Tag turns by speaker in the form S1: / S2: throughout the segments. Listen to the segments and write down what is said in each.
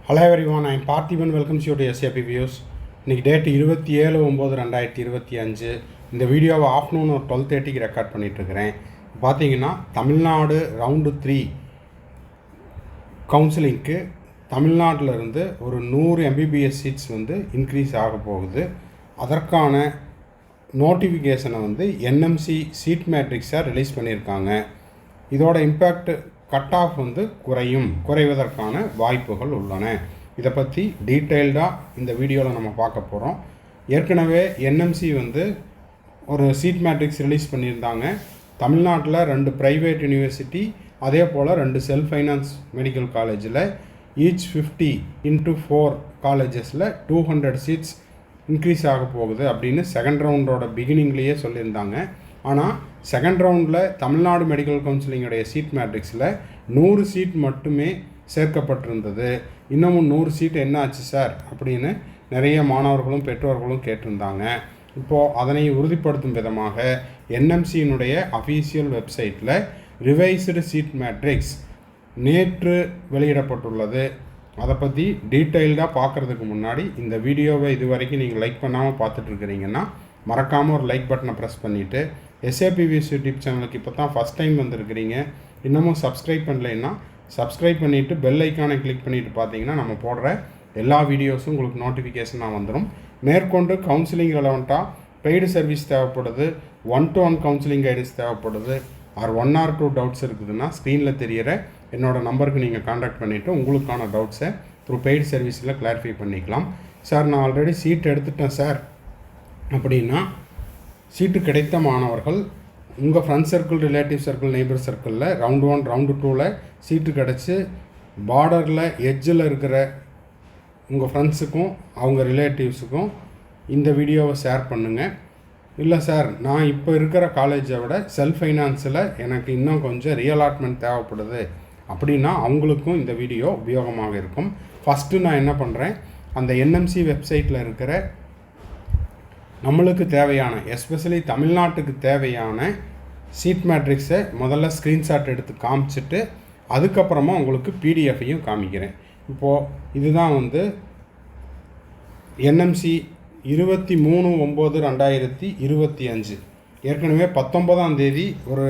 S1: Hello everyone, I am Parthiban. Welcomes you to SAP Views. இன்னைக்கு date 27/9/2025. இந்த வீடியோவை afternoon ஒரு 12:30க்கு ரெக்கார்ட் பண்ணிகிட்ருக்கிறேன். பார்த்தீங்கன்னா தமிழ்நாடு ரவுண்டு 3 கவுன்சிலிங்க்கு தமிழ்நாட்டில் இருந்து ஒரு 100 MBBS சீட்ஸ் இன்க்ரீஸ் ஆக போகுது. அதற்கான நோட்டிஃபிகேஷனை NMC சீட் மேட்ரிக்ஸாக ரிலீஸ் பண்ணியிருக்காங்க. இதோட இம்பேக்ட் கட் ஆஃப் குறைவதற்கான வாய்ப்புகள் உள்ளன. இதை பற்றி டீட்டெயில்டாக இந்த வீடியோவில் நம்ம பார்க்க போகிறோம். ஏற்கனவே NMC ஒரு சீட் மேட்ரிக்ஸ் ரிலீஸ் பண்ணியிருந்தாங்க. தமிழ்நாட்டில் 2 ப்ரைவேட் யூனிவர்சிட்டி, அதே போல் 2 செல்ஃப் ஃபைனான்ஸ் மெடிக்கல் காலேஜில் ஈச் 50x4 காலேஜஸில் 200 சீட்ஸ் இன்க்ரீஸ் ஆக போகுது அப்படின்னு செகண்ட் ரவுண்டோட பிகினிங்லேயே சொல்லியிருந்தாங்க. ஆனால் செகண்ட் ரவுண்டில் தமிழ்நாடு மெடிக்கல் கவுன்சிலிங்கோடைய சீட் மேட்ரிக்ஸில் 100 சீட் மட்டுமே சேர்க்கப்பட்டிருந்தது. இன்னமும் 100 சீட் என்ன ஆச்சு சார் அப்படின்னு நிறைய மாணவர்களும் பெற்றோர்களும் கேட்டிருந்தாங்க. இப்போது அதனை உறுதிப்படுத்தும் விதமாக NMCயினுடைய அஃபீஷியல் வெப்சைட்டில் ரிவைஸ்டு சீட் மேட்ரிக்ஸ் நேற்று வெளியிடப்பட்டுள்ளது. அதை பற்றி டீட்டெயில்டாக பார்க்குறதுக்கு முன்னாடி இந்த வீடியோவை இது வரைக்கும் நீங்கள் லைக் பண்ணாமல் பார்த்துட்ருக்கிறீங்கன்னா மறக்காமல் ஒரு லைக் பட்டனை ப்ரெஸ் பண்ணிவிட்டு SAP Views யூடியூப் சேனலுக்கு இப்போ தான் ஃபஸ்ட் டைம் வந்திருக்கிறீங்க, இன்னமும் சப்ஸ்கிரைப் பண்ணலைன்னா சப்ஸ்கிரைப் பண்ணிவிட்டு பெல் ஐக்கானை கிளிக் பண்ணிவிட்டு பார்த்தீங்கன்னா நம்ம போடுற எல்லா வீடியோஸும் உங்களுக்கு நோட்டிஃபிகேஷனாக வந்துடும். மேற்கொண்டு கவுன்சிலிங் ரெலவெண்ட்டாக பெய்டு சர்வீஸ் தேவைப்படுது, 1-to-1 கவுன்சிலிங் கைடன்ஸ் தேவைப்படுது, ஆர் 1 or 2 டவுட்ஸ் இருக்குதுன்னா ஸ்க்ரீனில் தெரிகிற என்னோடய நம்பருக்கு நீங்கள் காண்டாக்ட் பண்ணிவிட்டு உங்களுக்கான டவுட்ஸை த்ரூ பெய்டு சர்வீஸில் கிளாரிஃபை பண்ணிக்கலாம். சார் நான் ஆல்ரெடி சீட் எடுத்துட்டேன் சார் அப்படின்னா, சீட்டு கிடைத்த மாணவர்கள் உங்கள் friend circle, relative circle, neighbour சர்க்கிளில் ரவுண்டு 1 ரவுண்டு 2ல் சீட்டு கிடச்சி பார்டரில் எட்ஜில் இருக்கிற உங்கள் ஃப்ரெண்ட்ஸுக்கும் அவங்க ரிலேட்டிவ்ஸுக்கும் இந்த வீடியோவை ஷேர் பண்ணுங்கள். இல்லை சார் நான் இப்போ இருக்கிற காலேஜை விட செல்ஃப் ஃபைனான்ஸில் எனக்கு இன்னும் கொஞ்சம் ரீஅலாட்மெண்ட் தேவைப்படுது அப்படின்னா அவங்களுக்கும் இந்த வீடியோ உபயோகமாக இருக்கும். ஃபஸ்ட்டு நான் என்ன பண்ணுறேன், அந்த NMC வெப்சைட்டில் இருக்கிற நம்மளுக்கு தேவையான, எஸ்பெஷலி தமிழ்நாட்டுக்கு தேவையான சீட் மேட்ரிக்ஸை முதல்ல ஸ்க்ரீன்ஷாட் எடுத்து காமிச்சிட்டு அதுக்கப்புறமா உங்களுக்கு பிடிஎஃப்பையும் காமிக்கிறேன். இப்போது இதுதான் NMC 23/9/2025 ஏற்கனவே 19ஆம் தேதி ஒரு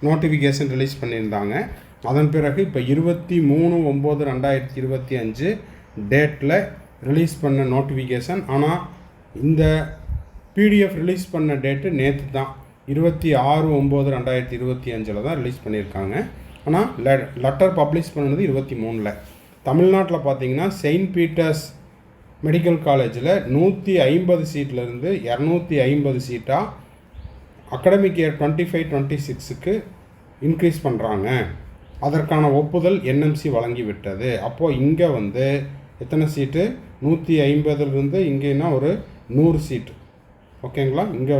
S1: நோட்டிஃபிகேஷன் ரிலீஸ் பண்ணியிருந்தாங்க. அதன் பிறகு இப்போ 23/9/2025 டேட்டில் ரிலீஸ் பண்ண நோட்டிஃபிகேஷன். ஆனால் இந்த PDF ரிலீஸ் பண்ண டேட்டு நேற்று தான் 26/9/2025 தான் ரிலீஸ் பண்ணியிருக்காங்க. ஆனால் லெட்டர் பப்ளிஷ் பண்ணது 23ல். தமிழ்நாட்டில் பார்த்தீங்கன்னா செயின்ட் பீட்டர்ஸ் மெடிக்கல் காலேஜில் 150 சீட்லேருந்து 250 சீட்டாக அகடமிக் இயர் 25-26க்கு இன்க்ரீஸ் பண்ணுறாங்க. அதற்கான ஒப்புதல் NMC வழங்கிவிட்டது. அப்போது இங்கே எத்தனை சீட்டு, 150லேருந்து இங்கேனா ஒரு 100 சீட்டு, ஓகேங்களா? இங்கே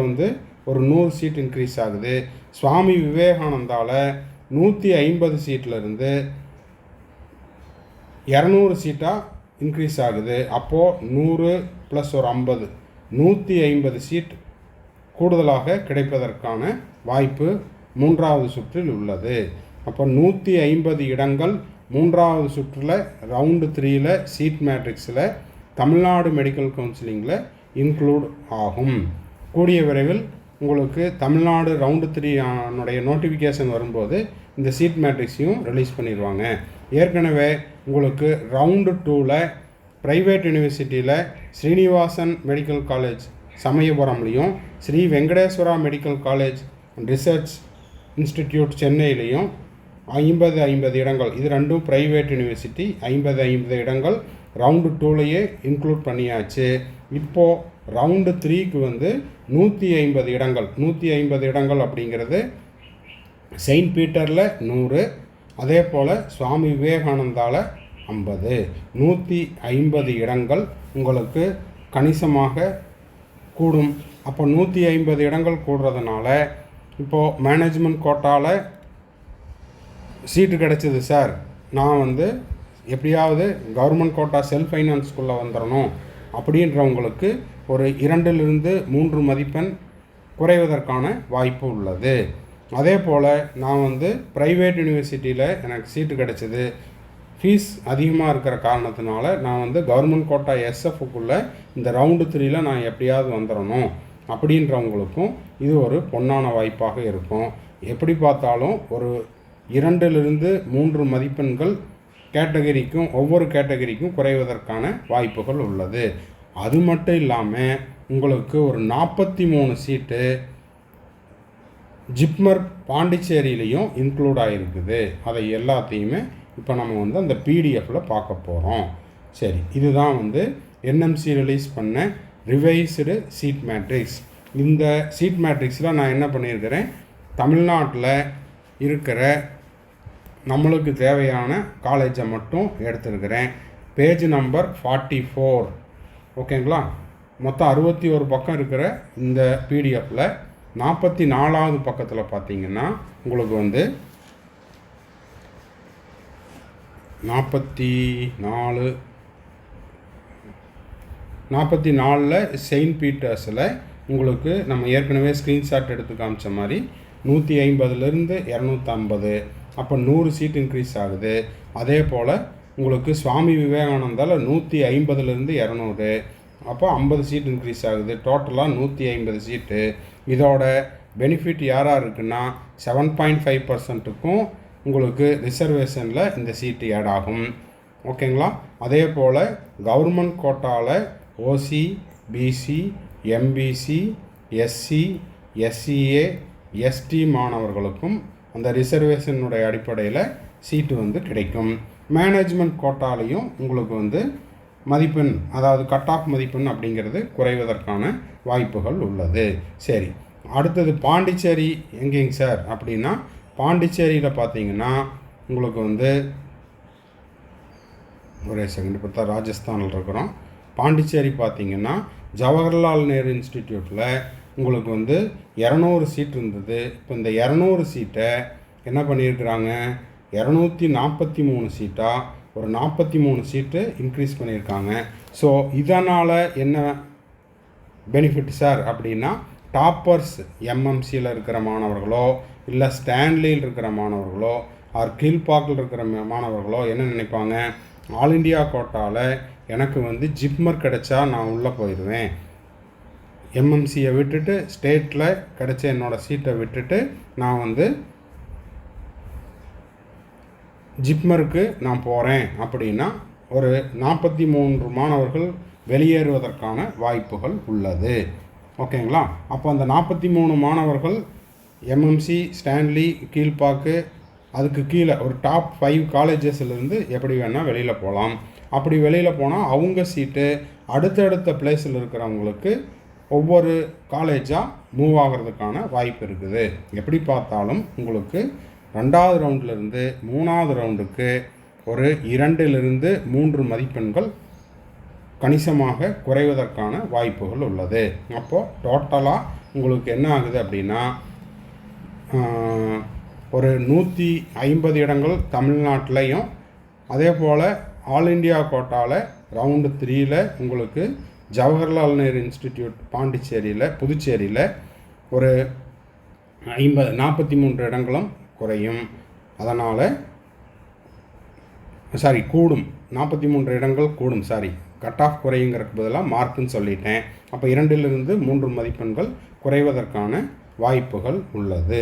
S1: ஒரு 100 சீட் இன்க்ரீஸ் ஆகுது. சுவாமி விவேகானந்தாவில் 150 சீட்லேருந்து 200 சீட்டாக இன்க்ரீஸ் ஆகுது. அப்போது 100 + ஒரு 50, 150 சீட் கூடுதலாக கிடைப்பதற்கான வாய்ப்பு 3வது சுற்றில் உள்ளது. அப்போ 150 இடங்கள் 3வது சுற்றில் ரவுண்டு 3ல் சீட் மேட்ரிக்ஸில் தமிழ்நாடு மெடிக்கல் கவுன்சிலிங்கில் இன்க்ளூட் ஆகும். கூடிய விரைவில் உங்களுக்கு தமிழ்நாடு ரவுண்டு 3 நோட்டிஃபிகேஷன் வரும்போது இந்த சீட் மேட்ரிக்ஸையும் ரிலீஸ் பண்ணிடுவாங்க. ஏற்கனவே உங்களுக்கு ரவுண்டு 2ல் ப்ரைவேட் யூனிவர்சிட்டியில் ஸ்ரீனிவாசன் மெடிக்கல் காலேஜ் சமயபுரம்லேயும், Sri Venkateswara medical college research institute சென்னையிலையும் 50 இடங்கள், இது ரெண்டும் ப்ரைவேட் யூனிவர்சிட்டி, 50 இடங்கள் ரவுண்டு 2லையே இன்க்ளூட் பண்ணியாச்சு. இப்போது ரவுண்டு 3க்கு 150 இடங்கள், 150 இடங்கள் அப்படிங்கிறது செயின்ட் பீட்டரில் 100, அதே போல் சுவாமி விவேகானந்தாவில் 50, 150 இடங்கள் உங்களுக்கு கணிசமாக கூடும். அப்போ 150 இடங்கள் கூடுறதுனால இப்போது மேனேஜ்மெண்ட் கோட்டாவில் சீட்டு கிடச்சிது சார், நான் எப்படியாவது கவர்மெண்ட் கோட்டா செல்ஃப் ஃபைனான்ஸ்குள்ளே வந்துடணும் அப்படின்றவங்களுக்கு ஒரு 2லிருந்து 3 மதிப்பெண் குறைவதற்கான வாய்ப்பு உள்ளது. அதே போல் நான் ப்ரைவேட் யூனிவர்சிட்டியில் எனக்கு சீட்டு கிடச்சிது, ஃபீஸ் அதிகமாக இருக்கிற காரணத்தினால நான் வந்து கவர்மெண்ட் கோட்டா எஸ்எஃப்க்குள்ளே இந்த ரவுண்டு 3ல் நான் எப்படியாவது வந்துடணும் அப்படின்றவங்களுக்கும் இது ஒரு பொன்னான வாய்ப்பாக இருக்கும். எப்படி பார்த்தாலும் ஒரு 2லிருந்து 3 மதிப்பெண்கள் கேட்டகரிக்கும் ஒவ்வொரு கேட்டகரிக்கும் குறைவதற்கான வாய்ப்புகள் உள்ளது. அது மட்டும் இல்லாமல் உங்களுக்கு ஒரு 43 சீட்டு ஜிப்மர் பாண்டிச்சேரியிலையும் இன்க்ளூட் ஆகிருக்குது. அதை எல்லாத்தையுமே இப்போ நம்ம வந்து அந்த பிடிஎஃப்பில் பார்க்க போகிறோம். சரி, இதுதான் வந்து என்எம்சி ரிலீஸ் பண்ண ரிவைஸ்டு சீட் மேட்ரிக்ஸ். இந்த சீட் மேட்ரிக்ஸில் நான் என்ன பண்ணியிருக்கிறேன், தமிழ்நாட்டில் இருக்கிற நம்மளுக்கு தேவையான காலேஜை மட்டும் எடுத்துருக்கிறேன். Page number 44. ஓகேங்களா? மொத்தம் 61 பக்கம் இருக்கிற இந்த பிடிஎஃப்பில் 44வது பக்கத்தில் பார்த்தீங்கன்னா உங்களுக்கு வந்து 44ல் செயின்ட் பீட்டர்ஸில் உங்களுக்கு நம்ம ஏற்கனவே ஸ்க்ரீன்ஷாட் எடுத்து காமிச்ச மாதிரி 150லேருந்து 250, அப்போ 100 சீட் இன்க்ரீஸ் ஆகுது. அதே போல் உங்களுக்கு சுவாமி விவேகானந்தாவில் 150லேருந்து 200, அப்போ 50 சீட் இன்க்ரீஸ் ஆகுது. டோட்டலாக 150 சீட்டு. இதோட பெனிஃபிட் யாராக இருக்குன்னா 7.5%க்கும் உங்களுக்கு ரிசர்வேஷனில் இந்த சீட்டு ஆட் ஆகும். ஓகேங்களா? அதே போல் கவர்மெண்ட் கோட்டாவில் OC, BC, MBC, SC, SCA, ST மாணவர்களுக்கும் அந்த ரிசர்வேஷனுடைய அடிப்படையில் சீட்டு வந்து கிடைக்கும். மேனேஜ்மெண்ட் கோட்டாலையும் உங்களுக்கு வந்து மதிப்பெண், அதாவது கட் ஆஃப் மதிப்பெண் அப்படிங்கிறது குறைவதற்கான வாய்ப்புகள் உள்ளது. சரி, அடுத்தது பாண்டிச்சேரி எங்கேங்க சார் அப்படின்னா, பாண்டிச்சேரியில் பார்த்தீங்கன்னா உங்களுக்கு வந்து ஒரே செகண்ட் பார்த்தா ராஜஸ்தானில் இருக்கிறோம். பாண்டிச்சேரி பார்த்தீங்கன்னா ஜவஹர்லால் நேரு இன்ஸ்டிடியூட்டில் உங்களுக்கு வந்து 200 சீட் இருந்தது. இப்போ இந்த 200 சீட்டை என்ன பண்ணியிருக்கிறாங்க, 243 சீட்டாக ஒரு 43 சீட்டு இன்க்ரீஸ் பண்ணியிருக்காங்க. ஸோ இதனால் என்ன பெனிஃபிட் சார் அப்படின்னா, டாப்பர்ஸ் எம்எம்சியில் இருக்கிற மாணவர்களோ இல்லை ஸ்டான்லியில் இருக்கிற மாணவர்களோ ஆர் கீழ்பாக்கில் இருக்கிற மாணவர்களோ என்ன நினைப்பாங்க, ஆல் இண்டியா கோட்டாவில் எனக்கு வந்து ஜிப்மர் கிடைச்சா நான் உள்ளே போயிடுவேன், எம்எம்சியை விட்டுட்டு ஸ்டேட்டில் கிடைச்ச என்னோடய சீட்டை விட்டுட்டு நான் வந்து ஜிப்மருக்கு நான் போகிறேன் அப்படின்னா ஒரு 43 மாணவர்கள் வெளியேறுவதற்கான வாய்ப்புகள் உள்ளது. ஓகேங்களா? அப்போ அந்த 43 மாணவர்கள் எம்எம்சி, ஸ்டான்லி, கீழ்பாக்கு, அதுக்கு கீழே ஒரு டாப் 5 காலேஜஸ்லேருந்து எப்படி வேணால் வெளியில் போகலாம். அப்படி வெளியில் போனால் அவங்க சீட்டு அடுத்தடுத்த பிளேஸில் இருக்கிறவங்களுக்கு ஒவ்வொரு காலேஜாக மூவ் ஆகிறதுக்கான வாய்ப்பு இருக்குது. எப்படி பார்த்தாலும் உங்களுக்கு 2வது ரவுண்ட்லேருந்து 3வது ரவுண்டுக்கு ஒரு 2லிருந்து 3 மதிப்பெண்கள் கணிசமாக குறைவதற்கான வாய்ப்புகள் உள்ளது. அப்போது டோட்டலாக உங்களுக்கு என்ன ஆகுது அப்படின்னா, ஒரு 150 இடங்கள் தமிழ்நாட்டிலையும், அதே போல் ஆல் இண்டியா கோட்டாவில் ரவுண்டு 3ல் உங்களுக்கு ஜவஹர்லால் நேரு இன்ஸ்டிடியூட் பாண்டிச்சேரியில், புதுச்சேரியில் ஒரு 43 இடங்களும் குறையும். அதனால் கூடும், 43 இடங்கள் கூடும். கட் ஆஃப் குறையுங்கிறதுக்கு பதிலாக மார்க்குன்னு சொல்லிட்டேன். அப்போ 2லிருந்து 3 மதிப்பெண்கள் குறைவதற்கான வாய்ப்புகள் உள்ளது.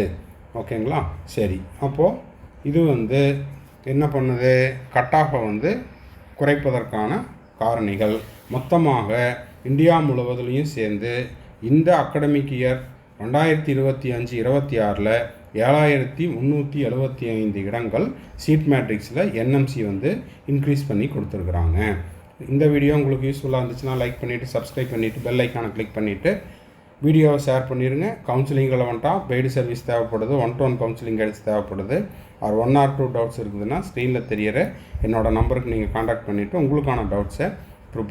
S1: ஓகேங்களா? சரி, அப்போது இது வந்து என்ன பண்ணுது, கட் ஆஃபை வந்து குறைப்பதற்கான காரணிகள். மொத்தமாக இந்தியா முழுவதுலையும் சேர்ந்து இந்த அகாடமிக் இயர் 2025-26ல் 7375 இடங்கள் சீட் மேட்ரிக்ஸில் என்எம்சி வந்து இன்க்ரீஸ் பண்ணி கொடுத்துருக்குறாங்க. இந்த வீடியோ உங்களுக்கு யூஸ்ஃபுல்லாக இருந்துச்சுன்னா லைக் பண்ணிவிட்டு, சப்ஸ்கிரைப் பண்ணிவிட்டு, பெல் ஐக்கானை கிளிக் பண்ணிவிட்டு வீடியோவை ஷேர் பண்ணிடுங்க. கவுன்சிலிங் ரெலவெண்ட்டாக பெய்டு சர்வீஸ் தேவைப்படுது, 1-to-1 கவுன்சிலிங் கைட்ஸ் தேவைப்படுது, ஆர் 1 or 2 டவுட்ஸ் இருக்குதுன்னா ஸ்க்ரீனில் தெரியிற என்னோடய நம்பருக்கு நீங்கள் காண்டாக்ட் பண்ணிவிட்டு உங்களுக்கான டவுட்ஸை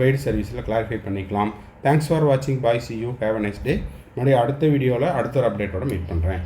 S1: பெய்டு சர்வீஸில் கிளாரிஃபை பண்ணிக்கலாம். தேங்க்ஸ் ஃபார் வாட்சிங். Bye, see you, have a nice day. மறுபடியும் அடுத்த வீடியோவில் அடுத்த ஒரு அப்டேட்டோட மீட் பண்ணுறேன்.